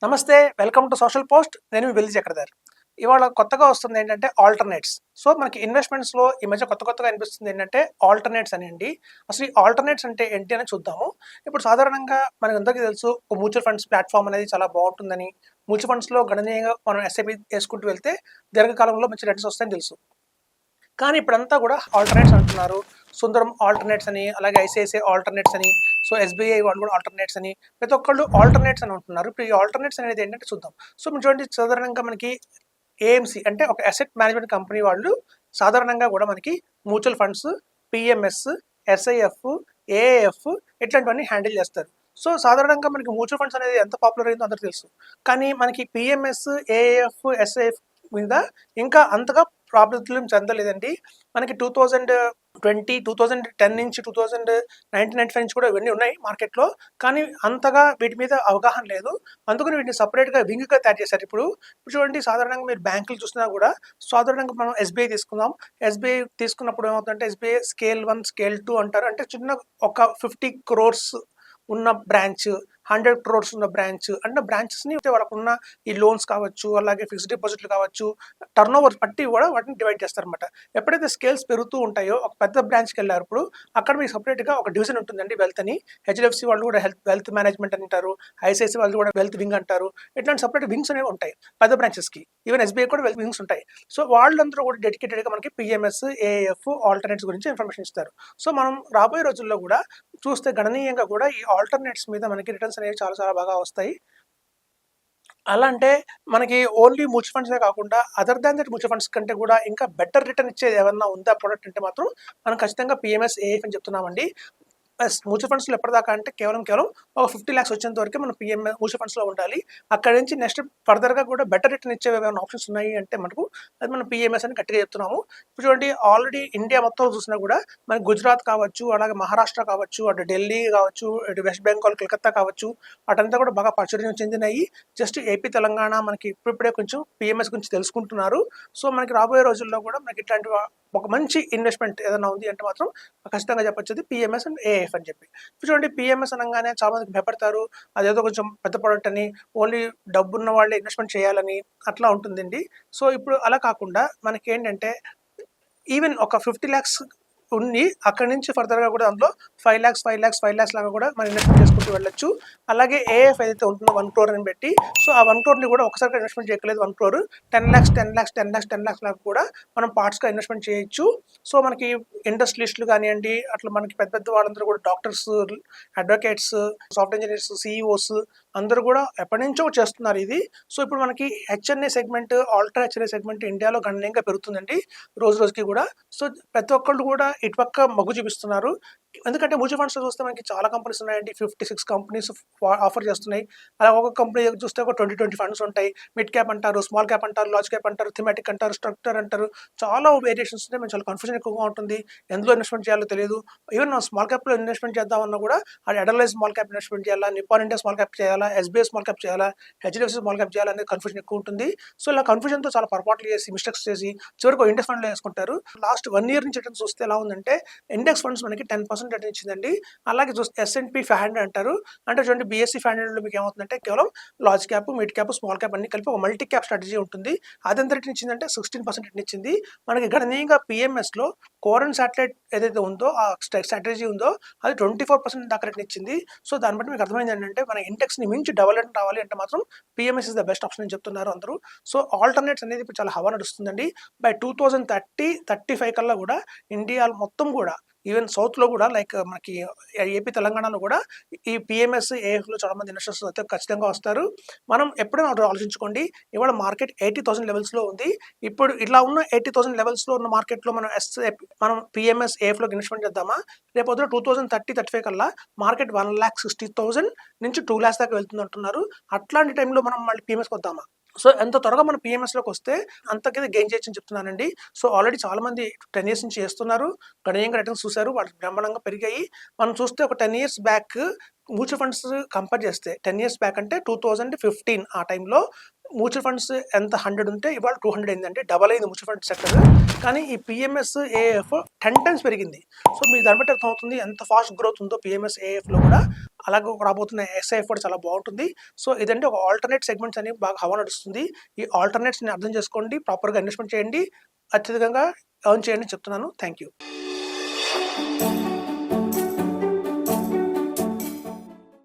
నమస్తే. Welcome to social post. నేను మీ వెల్లి చక్రధర్. ఇవాళ కొత్తగా వస్తుంది ఏంటంటే ఆల్టర్‌నేట్స్. సో, మనకి ఇన్వెస్ట్‌మెంట్స్‌లో ఈ మధ్య కొత్తగా అనిపిస్తుంది ఏంటంటే ఆల్టర్‌నేట్స్ అనండి. అసలు ఈ ఆల్టర్‌నేట్స్ అంటే ఏంటి అని చూద్దాము. ఇప్పుడు సాధారణంగా మనందరికీ తెలుసు మ్యూచువల్ ఫండ్స్ ప్లాట్‌ఫార్మ్ అనేది చాలా బావుంటుందని. మ్యూచువల్ ఫండ్స్‌లో గణనీయంగా మనం ఎస్ఐపి చేసుకుంటూ వెళ్తే దీర్ఘకాలంలో మంచి రిటర్న్స్ వస్తాయని తెలుసు. కానీ ఇప్పుడంతా కూడా ఆల్టర్‌నేట్స్ అంటున్నారు. సుందరం ఆల్టర్‌నేట్స్ అని, అలాగే ఐసీఐసీఐ ఆల్టర్‌నేట్స్ అని, సో ఎస్‌బీఐ వాళ్ళు కూడా ఆల్టర్‌నేట్స్ అని, ప్రతి ఒక్కళ్ళు ఆల్టర్‌నేట్స్ అని అంటున్నారు. ఇప్పుడు ఈ ఆల్టర్‌నేట్స్ అనేది ఏంటంటే చూద్దాం. సో మీరు చూడండి, సాధారణంగా మనకి ఏఎంసీ అంటే ఒక అసెట్ మేనేజ్మెంట్ కంపెనీ వాళ్ళు సాధారణంగా కూడా మనకి మ్యూచువల్ ఫండ్స్, పిఎంఎస్, ఎస్ఐఎఫ్, ఏఏఎఫ్ ఇట్లాంటివన్నీ హ్యాండిల్ చేస్తారు. సో సాధారణంగా మనకి మ్యూచువల్ ఫండ్స్ అనేది ఎంత పాపులర్ అయిందో అందరికీ తెలుసు. కానీ మనకి పిఎంఎస్, ఏఏఎఫ్, ఎస్ఐఎఫ్ మీద ఇంకా అంతగా ప్రాబల్యం చెందలేదండి. మనకి 2020, 2010 నుంచి 1995 నుంచి కూడా ఇవన్నీ ఉన్నాయి మార్కెట్‌లో. కానీ అంతగా వీటి మీద అవగాహన లేదు. అందుకని వీటిని సెపరేట్‌గా వింగ్‌గా తయారు చేశారు ఇప్పుడు. ఇప్పుడు చూడండి, సాధారణంగా మీరు బ్యాంకులు చూసినా కూడా సాధారణంగా మనం ఎస్‌బీఐ తీసుకుందాం. ఎస్‌బీఐ తీసుకున్నప్పుడు ఏమవుతుందంటే ఎస్‌బీఐ స్కేల్ 1, స్కేల్ 2 అంటారు. అంటే చిన్న ఒక 50 క్రోర్స్ ఉన్న బ్రాంచ్, 100 క్రోర్స్ ఉన్న బ్రాంచ్ అంటే బ్రాంచెస్‌ని వాళ్ళకున్న ఈ లోన్స్ కావచ్చు, అలాగే ఫిక్స్డ్ డిపాజిట్లు కావచ్చు, టర్నోవర్ బట్టి కూడా వాటిని డివైడ్ చేస్తారనమాట. ఎప్పుడైతే స్కేల్స్ పెరుగుతూ ఉంటాయో ఒక పెద్ద బ్రాంచ్‌కెళ్లారు ఇప్పుడు, అక్కడ మీకు సెపరేట్‌గా ఒక డివిజన్ ఉంటుందండి వెల్త్ అని. హెచ్‌డిఎఫ్‌సి వాళ్ళు కూడా వెల్త్ మేనేజ్మెంట్ అని అంటారు. ఐసీఐసీఐ వాళ్ళు కూడా వెల్త్ వింగ్ అంటారు. ఇట్లాంటి సెపరేట్ వింగ్స్ అనేవి ఉంటాయి పెద్ద బ్రాంచెస్‌కి. ఈవెన్ ఎస్‌బీఐ కూడా వెల్త్ వింగ్స్ ఉంటాయి. సో వాళ్ళందరూ కూడా డెడికేటెడ్‌గా మనకి పిఎంఎస్, ఏఏఎఫ్, ఆల్టర్‌నేట్స్ గురించి ఇన్ఫర్మేషన్ ఇస్తారు. సో మనం రాబోయే రోజుల్లో కూడా చూస్తే గణనీయంగా కూడా ఈ ఆల్టర్‌నేట్స్ మీద మనకి రిటర్న్స్ అనేవి చాలా చాలా బాగా వస్తాయి. అలా అంటే మనకి ఓన్లీ మ్యూచువల్ ఫండ్సే కాకుండా other than that mutual funds కంటే కూడా ఇంకా బెటర్ రిటర్న్ ఇచ్చేది ఏమన్నా ఉందా ప్రొడక్ట్ అంటే మాత్రం మనం ఖచ్చితంగా పిఎంఎస్, ఏఎఫ్ అని చెప్తున్నామండి. మ్యూచువల్ ఫండ్స్‌లో ఎప్పటిదాకా అంటే కేవలం ఒక 50 లాక్స్ వచ్చేంత వరకే మనం మ్యూచువల్ ఫండ్స్‌లో ఉండాలి. అక్కడి నుంచి నెక్స్ట్ ఫర్దర్‌గా కూడా బెటర్ రిటర్న్ ఇచ్చేవి ఏమైనా ఆప్షన్స్ ఉన్నాయి అంటే మనకు అది మనం పిఎంఎస్ అని గట్టిగా చెప్తున్నాము. ఇప్పుడు చూడండి, ఆల్రెడీ ఇండియా మొత్తం చూసినా కూడా మనకి గుజరాత్ కావచ్చు, అలాగే మహారాష్ట్ర కావచ్చు, అటు ఢిల్లీ కావచ్చు, ఇటు వెస్ట్ బెంగాల్, కలకత్తా కావచ్చు, అటంతా కూడా బాగా ప్రాచుర్యం చెందినాయి. జస్ట్ ఏపీ, తెలంగాణ మనకి ఇప్పుడిప్పుడే కొంచెం పిఎంఎస్ గురించి తెలుసుకుంటున్నారు. సో మనకి రాబోయే రోజుల్లో కూడా మనకి ఇట్లాంటి ఒక మంచి ఇన్వెస్ట్మెంట్ ఏదైనా ఉంది అంటే మాత్రం ఖచ్చితంగా చెప్పొచ్చు పిఎంఎస్ అండ్ ఏఎఫ్ అని చెప్పి. ఇప్పుడు చూడండి, పిఎంఎస్ అనగానే చాలా మందికి భయపడతారు. అదేదో కొంచెం పెద్ద ప్రొడక్ట్ అని, ఓన్లీ డబ్బున్న వాళ్ళే ఇన్వెస్ట్మెంట్ చేయాలని అట్లా ఉంటుందండి. సో ఇప్పుడు అలా కాకుండా మనకేంటంటే ఈవెన్ ఒక 50 లాక్స్ ఉండి అక్కడి నుంచి ఫర్దర్‌గా కూడా అందులో 5 లాక్స్, 5 లాక్స్, 5 లాక్స్ లాగా కూడా మనం ఇన్వెస్ట్మెంట్ చేసుకుంటూ వెళ్ళొచ్చు. అలాగే ఏఎఫ్ ఏదైతే ఉంటుందో 1 క్రోర్ అని పెట్టి, సో ఆ 1 క్రోర్‌ని కూడా ఒకసారిగా ఇన్వెస్ట్మెంట్ చేయక్కర్లేదు. 1 క్రోర్ 10 లాక్స్, 10 లాక్స్, 10 లాక్స్, 10 లాక్స్ లాగా కూడా మనం పార్ట్స్‌గా ఇన్వెస్ట్మెంట్ చేయొచ్చు. సో మనకి ఇండస్ట్రియలిస్టులు కానియండి, అట్లా మనకి పెద్ద పెద్ద వాళ్ళందరూ కూడా doctors, advocates, software engineers, CEOs అందరూ కూడా ఎప్పటినుంచో చేస్తున్నారు ఇది. సో ఇప్పుడు మనకి HNA segment, ultra HNA segment ఇండియాలో గణనీయంగా పెరుగుతుందండి రోజు రోజుకి కూడా. సో ప్రతి ఒక్కళ్ళు కూడా ఇటుపక్క మొగ్గు చూపిస్తున్నారు. ఎందుకంటే మ్యూచువల్ ఫండ్స్‌లో చూస్తే మనకి చాలా కంపెనీస్ ఉన్నాయండి. 56 కంపెనీస్ ఆఫర్ చేస్తున్నాయి. అలా ఒక్కొక్క కంపెనీ చూస్తే ఒక 20 ఫండ్స్ ఉంటాయి. మిడ్ క్యాప్ అంటారు, స్మాల్ క్యాప్ అంటారు, లార్జ్ క్యాప్ అంటారు, థీమాటిక్ అంటారు, స్ట్రక్చర్ అంటారు. చాలా వేరియేషన్స్ ఉంటాయి. చాలా కన్ఫ్యూజన్ ఎక్కువగా ఉంటుంది. ఎందులో ఇన్వెస్ట్మెంట్ చేయాలో తెలియదు. ఈవెన్ మనం స్మాల్ క్యాప్‌లో ఇన్వెస్ట్మెంట్ చేద్దామన్నా కూడా అది ఎడర్లైజ్ స్మాల్ క్యాప్ ఇన్వెస్ట్మెంట్ చేయాలా, నిప్పాన్ ఇండియా స్మాల్ క్యాప్ చేయాలా, ఎస్బీఐ స్మాల్ క్యాప్ చేయాలా, హెచ్‌డిఎఫ్‌సి స్మాల్ క్యాప్ చేయాలా అనేది కన్ఫ్యూజన్ ఎక్కువ ఉంటుంది. సో ఇలా కన్ఫ్యూజన్‌తో చాలా పొరపాట్లు చేసి, మిస్టేక్స్ చేసి చివరికి ఇండెక్స్ ఫండ్‌లో వేసుకుంటారు. లాస్ట్ 1 ఇయర్ నుంచి రిటర్న్స్ చూస్తే ఎలా ఉందంటే ఇండెక్స్ ఫండ్స్ మనకి 10% రిటర్న్ ఇచ్చిందండి. అలాగే చూస్తే ఎస్ఎండ్‌పి 500 అంటారు. అంటే చూడండి, బీఎస్సీ 500లో మీకు ఏమవుతుందంటే కేవలం large cap, mid cap, small cap అన్ని కలిపి ఒక మల్టీ క్యాప్ స్ట్రాటజీ ఉంటుంది. అది ఎంత రిటర్న్ ఇచ్చిందంటే 16% రిటర్న్ ఇచ్చింది. మనకి గణనీయంగా పిఎంఎస్‌లో కోర్ అండ్ సాటిలైట్ ఏదైతే ఉందో ఆ స్ట్రాటజీ ఉందో అది 24% దాకా రిటర్న్ ఇచ్చింది. సో దాన్ని బట్టి మీకు అర్థమైంది ఏంటంటే మన ఇండెక్స్‌ని మించి డబుల్ రిటర్న్ రావాలి అంటే మాత్రం PMS is the best option అని చెప్తున్నారు అందరూ. సో ఆల్టర్నేట్స్ అనేది ఇప్పుడు చాలా హవా నడుస్తుందండి. బై 2030, 35 కల్లా కూడా ఇండియా మొత్తం కూడా, ఈవెన్ సౌత్‌లో కూడా లైక్ మనకి ఏపీ, తెలంగాణలో కూడా ఈ పిఎంఎస్, ఏఎఫ్‌లో చాలా మంది ఇన్వెస్టర్స్ అయితే ఖచ్చితంగా వస్తారు. మనం ఎప్పుడైనా ఒకటి ఆలోచించుకోండి, ఇవాళ మార్కెట్ 80,000 లెవెల్స్‌లో ఉంది. ఇప్పుడు ఇట్లా ఉన్న 80,000 లెవెల్స్‌లో ఉన్న మార్కెట్‌లో మనం పిఎంఎస్, ఏఎఫ్‌లోకి ఇన్వెస్ట్మెంట్ చేద్దామా? రేపొద్దున 2030, 35 కల్లా మార్కెట్ 1,60,000 నుంచి 2,00,000 దాకా వెళ్తుందంటున్నారు. అట్లాంటి టైంలో మనం మళ్ళీ పిఎంఎస్‌కి వద్దామా? సో ఎంత త్వరగా మనం పిఎంఎస్‌లోకి వస్తే అంతకైతే గెయిన్ చేయొచ్చని చెప్తున్నానండి. సో ఆల్రెడీ చాలా మంది 10 ఇయర్స్ నుంచి చేస్తున్నారు. గణనీయంగా రిటర్న్స్ చూసారు. వాటికి బ్రహ్మాండంగా పెరిగాయి. మనం చూస్తే ఒక 10 years back mutual funds compare చేస్తే 10 ఇయర్స్ బ్యాక్ అంటే 2015 ఆ టైంలో మ్యూచువల్ ఫండ్స్ ఎంత 100 ఉంటే ఇవాళ 200 అయిందండి. డబల్ అయింది మ్యూచువల్ ఫండ్ సెక్టర్. కానీ ఈ పిఎంఎస్, ఏఎఫ్ 10 టైమ్స్ పెరిగింది. సో మీకు దాన్ని బట్టి అర్థమవుతుంది ఎంత ఫాస్ట్ గ్రోత్ ఉందో పిఎంఎస్, ఏఎఫ్‌లో కూడా. అలాగే రాబోతున్న ఎస్ఐఎఫ్ కూడా చాలా బాగుంటుంది. సో ఇదండి ఒక ఆల్టర్నేట్ సెగ్మెంట్స్ అనేవి బాగా హవా నడుస్తుంది. ఈ ఆల్టర్నేట్స్ని అర్థం చేసుకోండి, ప్రాపర్గా ఇన్వెస్ట్మెంట్ చేయండి, అత్యధికంగా ఎర్న్ చేయండి చెప్తున్నాను. Thank you.